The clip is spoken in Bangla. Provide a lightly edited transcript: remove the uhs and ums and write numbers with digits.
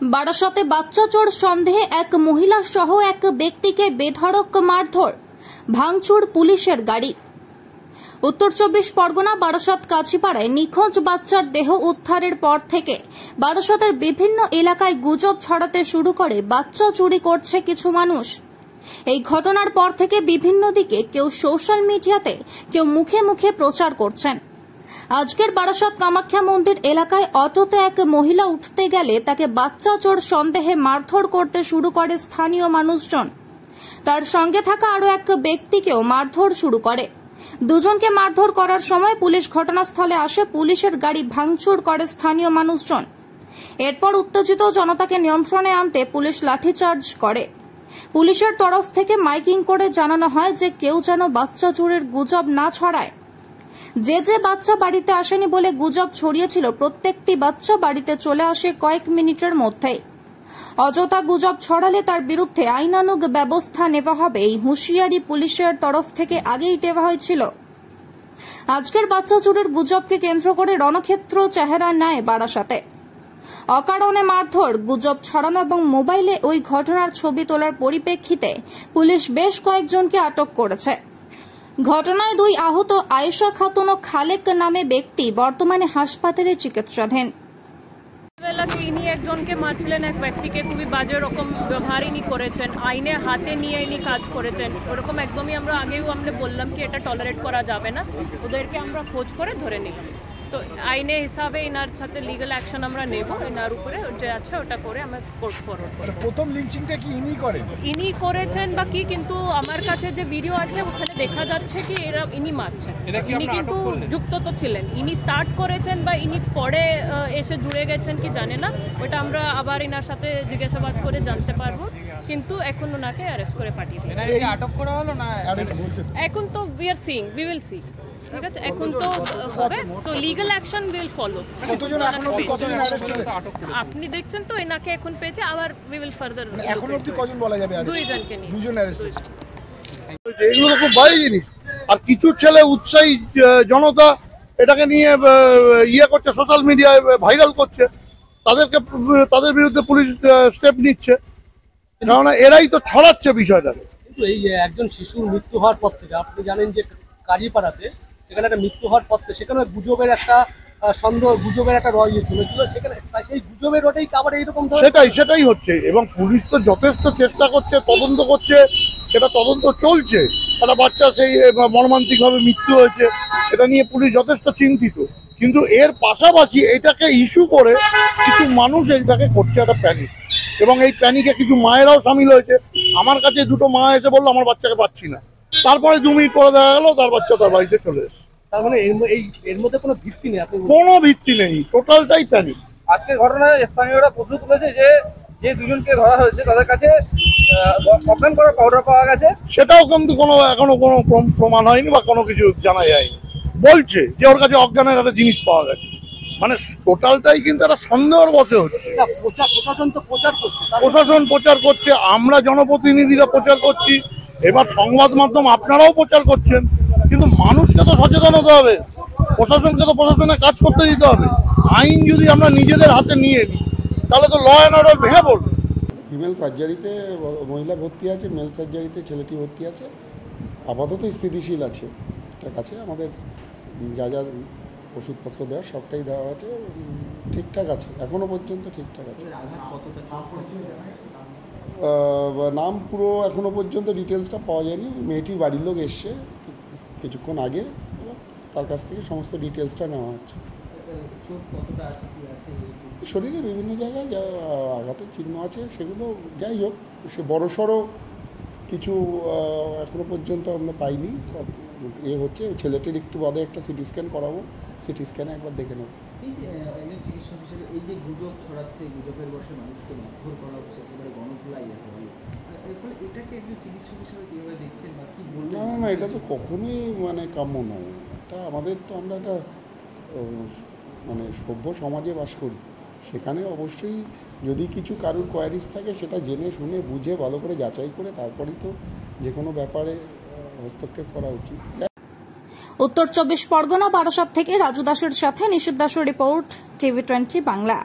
বারাসতে বাচ্চা চোর সন্দেহে এক মহিলা সহ এক ব্যক্তিকে বেধড়ক মারধর, ভাঙচুর পুলিশের গাড়ি। উত্তর 24 পরগনা বারাসত কাছিপাড়ায় নিখোঁজ বাচ্চার দেহ উদ্ধারের পর থেকে বারাসতের বিভিন্ন এলাকায় গুজব ছড়াতে শুরু করে বাচ্চা চুরি করছে কিছু মানুষ। এই ঘটনার পর থেকে বিভিন্ন দিকে কেউ সোশ্যাল মিডিয়াতে, কেউ মুখে মুখে প্রচার করছেন। আজকের বারাসত কামাখ্যা মন্দির এলাকায় অটোতে এক মহিলা উঠতে গেলে তাকে বাচ্চা চোর সন্দেহে মারধর করতে শুরু করে স্থানীয় মানুষজন। তার সঙ্গে থাকা আরও এক ব্যক্তিকেও মারধর শুরু করে। দুজনকে মারধর করার সময় পুলিশ ঘটনাস্থলে আসে, পুলিশের গাড়ি ভাঙচুর করে স্থানীয় মানুষজন। এরপর উত্তেজিত জনতাকে নিয়ন্ত্রণে আনতে পুলিশ লাঠিচার্জ করে। পুলিশের তরফ থেকে মাইকিং করে জানানো হয় যে কেউ যেন বাচ্চা চোরের গুজব না ছড়ায়। যে বাচ্চা বাড়িতে আসেনি বলে গুজব ছড়িয়েছিল, প্রত্যেকটি বাচ্চা বাড়িতে চলে আসে কয়েক মিনিটের মধ্যেই। অযথা গুজব ছড়ালে তার বিরুদ্ধে আইনানুগ ব্যবস্থা নেওয়া হবে, এই হুঁশিয়ারি পুলিশের তরফ থেকে আগেই দেওয়া হয়েছিল। আজকের বাচ্চা চোরের গুজবকে কেন্দ্র করে রণক্ষেত্র চেহারা নেয় বারাসতে। অকারণে মারধর, গুজব ছড়ানো এবং মোবাইলে ওই ঘটনার ছবি তোলার পরিপ্রেক্ষিতে পুলিশ বেশ কয়েকজনকে আটক করেছে। ঘটনায় দুই আহত আয়েশা খাতুন ও খালেক নামে ব্যক্তি বর্তমানে হাসপাতালে চিকিৎসাধীন। ইনি একজনকে মারছিলেন, এক ব্যক্তিকে খুবই বাজে রকম ব্যবহার ইনি করেছেন, আইনে হাতে নিয়ে ইনি কাজ করেছেন। ওরকম একদমই আমরা বললাম কি এটা টলারেট করা যাবে না, ওদেরকে আমরা খোঁজ করে ধরে নিলাম। তো আইনে হিসাবে এনার সাথে লিগ্যাল অ্যাকশন আমরা নেব, এনার উপরে যে আছে ওটা করে আমরা কোর্ট ফরওয়ার্ড করব। প্রথম লিঞ্চিংটা কি ইনি করেছেন বা কি, কিন্তু আমার কাছে যে ভিডিও আছে ওখানে দেখা যাচ্ছে কি ইনি মারছেন। ইনি কিন্তু যুক্ত তো ছিলেন, ইনি স্টার্ট করেছেন বা ইনি পরে এসে জুড়ে গেছেন কি জানে না, ওটা আমরা আবার এনার সাথে জিজ্ঞাসাবাদ করে জানতে পারবো। কিন্তু এখন ওনাকে অ্যারেস্ট করে পাঠিয়ে দিয়েছে। আটক করা হলো না এখন তো উই উইল সি, ঠিক আছে, এখন তো হবে, তো লিগ্যাল অ্যাকশন উইল ফলো। আপনি দেখছেন তো এনাকে এখন পেয়েছে, আবার উই উইল ফার্দার। এখন অবধি কজন বলা যাবে? দুইজনকে নিয়ে। দুজন অ্যারেস্ট হয়েছে। এগুলো খুব বাজে জিনিস। আর কিছু ছেলে উৎসাহী জনতা এটাকে নিয়ে করছে, সোশ্যাল মিডিয়ায় ভাইরাল করছে, তাদের বিরুদ্ধে পুলিশ স্টেপ নিচ্ছে, কারণ এরাই তো ছড়াচ্ছে বিষয়টাকে। কিন্তু এই একজন শিশুর মৃত্যু হওয়ার পর থেকে আপনি জানেন যে কাজীপাড়াতে সেখানে একটা মৃত্যু হওয়ার পর থেকে সেখানে গুজবের একটা সন্দেহ, গুজবের একটা রয়ে চলেছিল, সেখানে সেই গুজবের রটাই আবার এইরকম সেটাই হচ্ছে। এবং পুলিশ তো যথেষ্ট চেষ্টা করছে, তদন্ত করছে, সেটা তদন্ত চলছে। একটা বাচ্চা সেই মর্মান্তিকভাবে মৃত্যু হয়েছে, সেটা নিয়ে পুলিশ যথেষ্ট চিন্তিত। কিন্তু এর পাশাপাশি এটাকে ইস্যু করে কিছু মানুষ এটাকে করছে একটা প্যানিক, এবং এই প্যানিকে কিছু মায়েরাও সামিল হয়েছে। আমার কাছে দুটো মা এসে বললো আমার বাচ্চাকে পাচ্ছি না, তারপরে 2 মিনিট পরে দেখা গেল তার বাচ্চা তার বাড়িতে চলে এসেছে। তার মানে এর মধ্যে কোনো ভিত্তি নেই? কোনো ভিত্তি নেই, টোটালটাই প্যানিক। আজকের ঘটনায় স্থানীয়রা প্রশ্ন তুলেছে যে দুজনকে ধরা হয়েছে তাদের কাছে অজ্ঞান করার পাউডার পাওয়া গেছে, সেটাও কিন্তু এখনো কোনো প্রমাণ হয়নি বা কোনো কিছু জানা যায়নি। বলছে যে ওর কাছে অজ্ঞানের একটা জিনিস পাওয়া গেছে, মানে টোটালটাই কিন্তু একটা সন্দেহের বসে হচ্ছে। প্রশাসন তো প্রচার করছে, প্রশাসন প্রচার করছে, আমরা জনপ্রতিনিধিরা প্রচার করছি, এবার সংবাদ মাধ্যম আপনারাও প্রচার করছেন, কিন্তু মানুষকে তো সচেতন হতে হবে, প্রশাসনকে তো প্রশাসনের কাজ করতে দিতে হবে। আইন যদি আমরা নিজেদের হাতে নিয়ে নিই তাহলে তো ল অ্যান্ড অর্ডার ভেঙে পড়বে। ফিমেল সার্জারিতে মহিলা ভর্তি আছে, মেল সার্জারিতে ছেলেটি ভর্তি আছে, আপাতত স্থিতিশীল আছে, ঠিক আছে। আমাদের যা ওষুধপত্র দেওয়ার সবটাই দেওয়া আছে, ঠিকঠাক আছে, এখনও পর্যন্ত ঠিকঠাক আছে। নাম পুরো এখনও পর্যন্ত ডিটেলসটা পাওয়া যায়নি। মেয়েটির বাড়ির লোক এসছে কিছুক্ষণ আগে, তার কাছ থেকে সমস্ত ডিটেলসটা নেওয়া হচ্ছে। শরীরে বিভিন্ন জায়গায় যা আঘাতের চিহ্ন আছে, সেগুলো যাই হোক, সে বড়সড় কিছু এখনও পর্যন্ত আমরা পাইনি। হচ্ছে ছেলেটির একটু বাদে একটা সিটি স্ক্যান করাবো, সিটি স্ক্যানে একবার দেখে নেব। এই যে একজন চিকিৎসক হিসেবে এই যে গুজব ছড়াচ্ছে, গুজবের বসে মানুষকে মারধর করা হচ্ছে, একেবারে গণধোলাই একেবারে, এর ফলে এটাকে একজন চিকিৎসক হিসেবে কীভাবে দেখছেন বা কী বলবেন? না, এটা তো কখনোই কাম্য নয়। এটা আমরা একটা সভ্য সমাজে বাস করি, সেখানে অবশ্যই যদি কিছু কারুর কোয়ারিজ থাকে সেটা জেনে শুনে বুঝে ভালো করে যাচাই করে তারপরেই তো যে কোনো ব্যাপারে হস্তক্ষেপ করা উচিত। উত্তর 24 পরগনা বারাসত থেকে রাজু দাসের সাথে নিশিত দাসের রিপোর্ট, TV20 বাংলা।